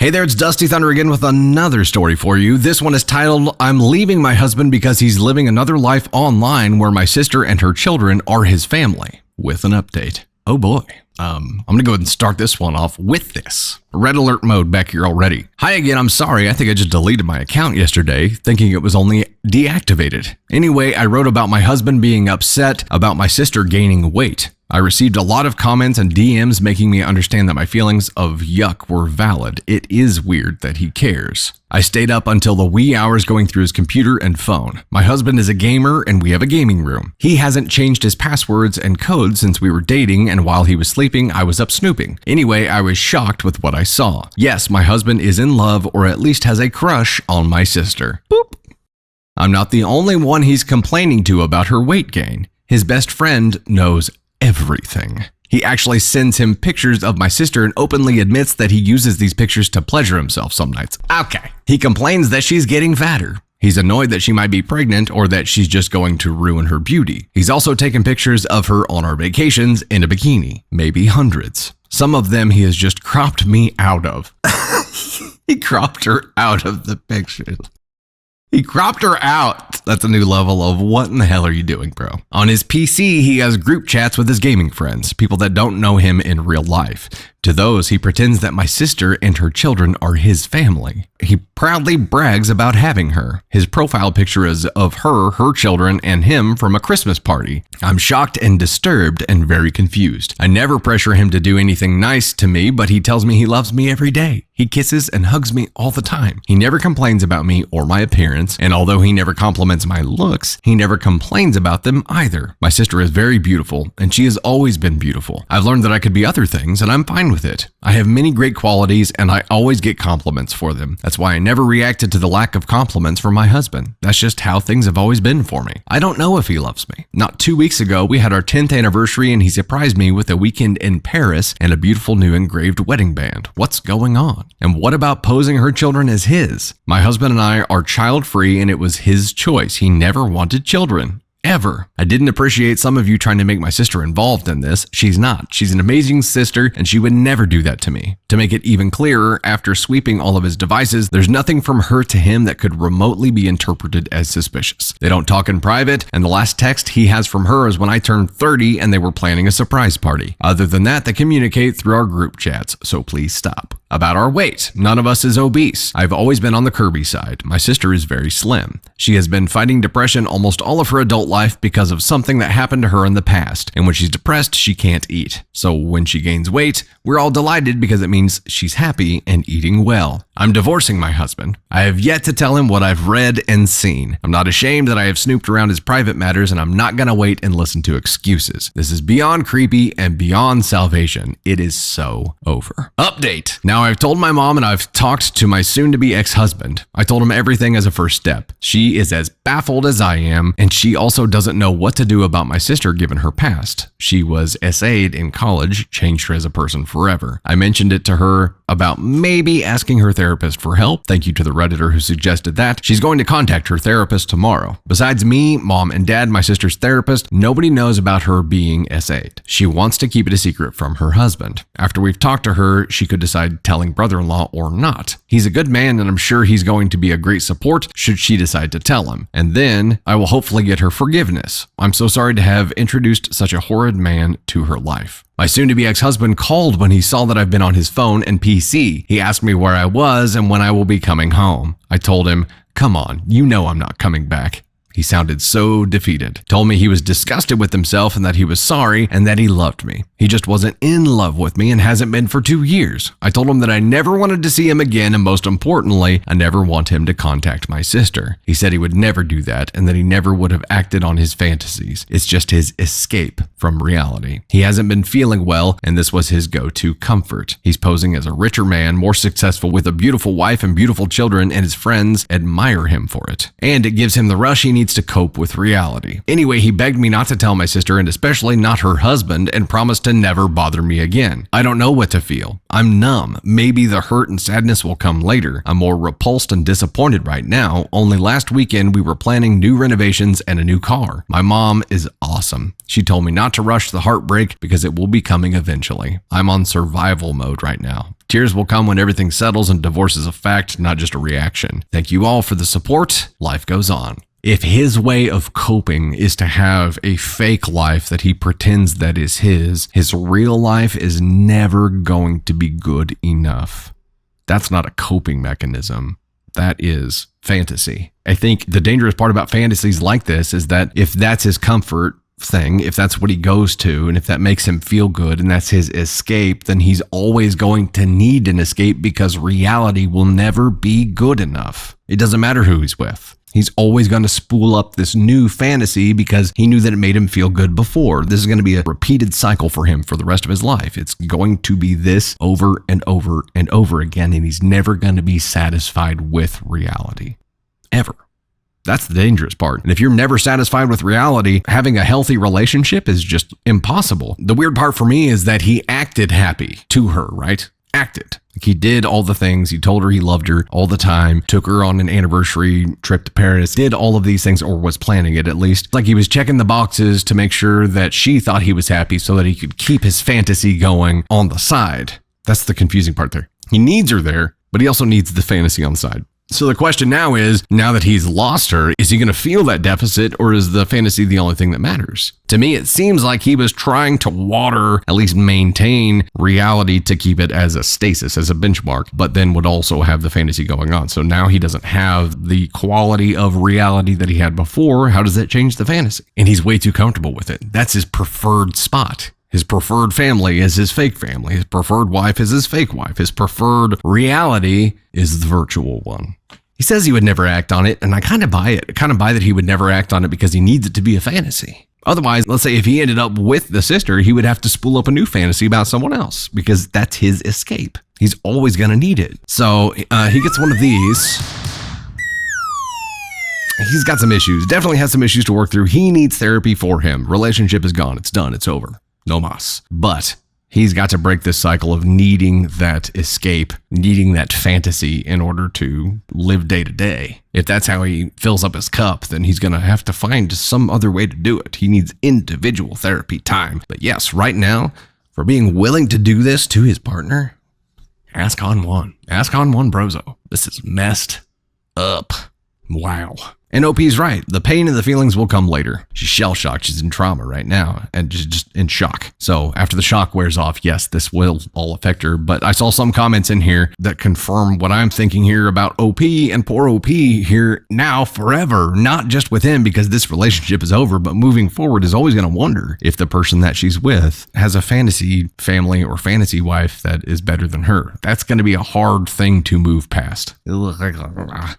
Hey there, it's Dusty Thunder again with another story for you. This one is titled, I'm leaving my husband because he's living another life online where my sister and her children are his family, with an update. Oh boy. I'm going to go ahead and start this one off with this. Red alert mode back here already. Hi again, I'm sorry. I think I just deleted my account yesterday, thinking it was only deactivated. Anyway, I wrote about my husband being upset about my sister gaining weight. I received a lot of comments and DMs making me understand that my feelings of yuck were valid. It is weird that he cares. I stayed up until the wee hours going through his computer and phone. My husband is a gamer and we have a gaming room. He hasn't changed his passwords and codes since we were dating, and while he was sleeping, I was up snooping. Anyway, I was shocked with what I saw. Yes, my husband is in love, or at least has a crush on my sister. Boop. I'm not the only one he's complaining to about her weight gain. His best friend knows everything. He actually sends him pictures of my sister and openly admits that he uses these pictures to pleasure himself some nights. Okay. He complains that she's getting fatter. He's annoyed that she might be pregnant or that she's just going to ruin her beauty. He's also taken pictures of her on our vacations in a bikini, maybe hundreds. Some of them he has just cropped me out of. He cropped her out of the pictures. He cropped her out. That's a new level of what in the hell are you doing, bro? On his PC, he has group chats with his gaming friends, people that don't know him in real life. To those, he pretends that my sister and her children are his family. He proudly brags about having her. His profile picture is of her, her children, and him from a Christmas party. I'm shocked and disturbed and very confused. I never pressure him to do anything nice to me, but he tells me he loves me every day. He kisses and hugs me all the time. He never complains about me or my appearance, and although he never compliments my looks, he never complains about them either. My sister is very beautiful, and she has always been beautiful. I've learned that I could be other things, and I'm fine with it. I have many great qualities, and I always get compliments for them. That's why I never reacted to the lack of compliments from my husband. That's just how things have always been for me. I don't know if he loves me. Not 2 weeks ago, we had our 10th anniversary, and he surprised me with a weekend in Paris and a beautiful new engraved wedding band. What's going on? And what about posing her children as his? My husband and I are child-free, and it was his choice. He never wanted children. Ever. I didn't appreciate some of you trying to make my sister involved in this. She's not. She's an amazing sister, and she would never do that to me. To make it even clearer, after sweeping all of his devices, there's nothing from her to him that could remotely be interpreted as suspicious. They don't talk in private, and the last text he has from her is when I turned 30 and they were planning a surprise party. Other than that, they communicate through our group chats, so please stop. About our weight, none of us is obese. I've always been on the curvy side. My sister is very slim. She has been fighting depression almost all of her adult life because of something that happened to her in the past, and when she's depressed, she can't eat. So when she gains weight, we're all delighted because it means she's happy and eating well. I'm divorcing my husband. I have yet to tell him what I've read and seen. I'm not ashamed that I have snooped around his private matters, and I'm not gonna wait and listen to excuses. This is beyond creepy and beyond salvation. It is so over. Update. Now I've told my mom and I've talked to my soon-to-be ex-husband. I told him everything as a first step. She is as baffled as I am, and she also doesn't know what to do about my sister given her past. She was SA'd in college, changed her as a person forever. I mentioned it to her about maybe asking her therapist for help. Thank you to the Redditor who suggested that. She's going to contact her therapist tomorrow. Besides me, mom, and dad, my sister's therapist, nobody knows about her being SA'd. She wants to keep it a secret from her husband. After we've talked to her, she could decide telling brother-in-law or not. He's a good man, and I'm sure he's going to be a great support should she decide to tell him. And then I will hopefully get her forgiveness. I'm so sorry to have introduced such a horrid man to her life. My soon-to-be ex-husband called when he saw that I've been on his phone and PC. He asked me where I was and when I will be coming home. I told him, "Come on, you know I'm not coming back." He sounded so defeated. Told me he was disgusted with himself and that he was sorry and that he loved me. He just wasn't in love with me and hasn't been for 2 years. I told him that I never wanted to see him again, and most importantly, I never want him to contact my sister. He said he would never do that and that he never would have acted on his fantasies. It's just his escape from reality. He hasn't been feeling well, and this was his go-to comfort. He's posing as a richer man, more successful with a beautiful wife and beautiful children, and his friends admire him for it. And it gives him the rush he needs needs to cope with reality. Anyway, he begged me not to tell my sister, and especially not her husband, and promised to never bother me again. I don't know what to feel. I'm numb. Maybe the hurt and sadness will come later. I'm more repulsed and disappointed right now. Only last weekend we were planning new renovations and a new car. My mom is awesome. She told me not to rush the heartbreak because it will be coming eventually. I'm on survival mode right now. Tears will come when everything settles and divorce is a fact, not just a reaction. Thank you all for the support. Life goes on. If his way of coping is to have a fake life that he pretends that is his real life is never going to be good enough. That's not a coping mechanism. That is fantasy. I think the dangerous part about fantasies like this is that if that's his comfort thing, if that's what he goes to, and if that makes him feel good and that's his escape, then he's always going to need an escape because reality will never be good enough. It doesn't matter who he's with. He's always going to spool up this new fantasy because he knew that it made him feel good before. This is going to be a repeated cycle for him for the rest of his life. It's going to be this over and over and over again, and he's never going to be satisfied with reality. Ever. That's the dangerous part. And if you're never satisfied with reality, having a healthy relationship is just impossible. The weird part for me is that he acted happy to her, right? Acted. Like he did all the things. He told her he loved her all the time, took her on an anniversary trip to Paris, did all of these things, or was planning it at least. Like he was checking the boxes to make sure that she thought he was happy so that he could keep his fantasy going on the side. That's the confusing part there. He needs her there, but he also needs the fantasy on the side. So the question now is, now that he's lost her, is he going to feel that deficit, or is the fantasy the only thing that matters? To me, it seems like he was trying to water, at least maintain reality to keep it as a stasis, as a benchmark, but then would also have the fantasy going on. So now he doesn't have the quality of reality that he had before. How does that change the fantasy? And he's way too comfortable with it. That's his preferred spot. His preferred family is his fake family. His preferred wife is his fake wife. His preferred reality is the virtual one. He says he would never act on it, and I kind of buy it. I kind of buy that he would never act on it because he needs it to be a fantasy. Otherwise, let's say if he ended up with the sister, he would have to spool up a new fantasy about someone else because that's his escape. He's always going to need it. So he gets one of these. He's got some issues. Definitely has some issues to work through. He needs therapy for him. Relationship is gone. It's done. It's over. No mas. But he's got to break this cycle of needing that escape, needing that fantasy in order to live day to day. If that's how he fills up his cup, then he's going to have to find some other way to do it. He needs individual therapy time. But yes, right now, for being willing to do this to his partner, ask on one. Ask on one, brozo. This is messed up. Wow. And OP's right. The pain and the feelings will come later. She's shell-shocked. She's in trauma right now and just in shock. So after the shock wears off, yes, this will all affect her. But I saw some comments in here that confirm what I'm thinking here about OP, and poor OP here now forever. Not just with him because this relationship is over, but moving forward is always going to wonder if the person that she's with has a fantasy family or fantasy wife that is better than her. That's going to be a hard thing to move past.